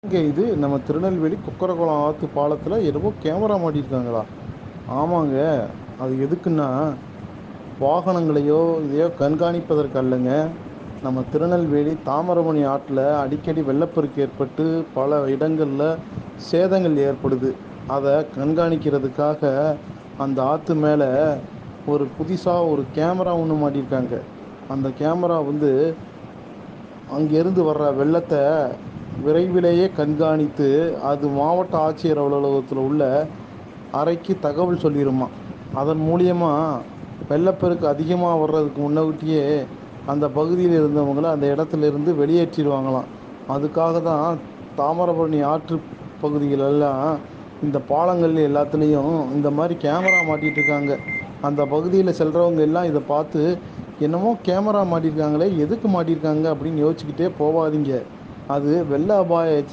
இங்க இது நம்ம திருநெல்வேலி குக்கரகுளம் ஆத்து பாலத்தில் என்னமோ கேமரா மாட்டியிருக்காங்களா? ஆமாங்க. அது எதுக்குன்னா, வாகனங்களையோ இதையோ கண்காணிப்பதற்கு அல்லங்க. நம்ம திருநெல்வேலி தாமிரபரணி ஆற்றில் அடிக்கடி வெள்ளப்பெருக்கு ஏற்பட்டு பல இடங்களில் சேதங்கள் ஏற்படுது. அதை கண்காணிக்கிறதுக்காக அந்த ஆற்று மேலே ஒரு புதுசாக ஒரு கேமரா ஒன்று மாட்டியிருக்காங்க. அந்த கேமரா வந்து அங்கேருந்து வர்ற வெள்ளத்தை விரைவிலேயே கண்காணித்து அது மாவட்ட ஆட்சியர் அலுவலகத்தில் உள்ள அறைக்கு தகவல் சொல்லிடுமா. அதன் மூலியமாக வெள்ளப்பெருக்கு அதிகமாக வர்றதுக்கு முன்னக்கூட்டியே அந்த பகுதியில் இருந்தவங்கள அந்த இடத்துலேருந்து வெளியேற்றிடுவாங்களாம். அதுக்காக தான் தாமிரபரணி ஆற்று பகுதிகளெல்லாம் இந்த பாலங்கள் எல்லாத்துலேயும் இந்த மாதிரி கேமரா மாட்டிகிட்டு இருக்காங்க. அந்த பகுதியில் செல்கிறவங்க எல்லாம் இதை பார்த்து என்னமோ கேமரா மாட்டியிருக்காங்களே, எதுக்கு மாட்டியிருக்காங்க அப்படின்னு யோசிச்சுக்கிட்டே போகாதீங்க. அது வெள்ள அபாய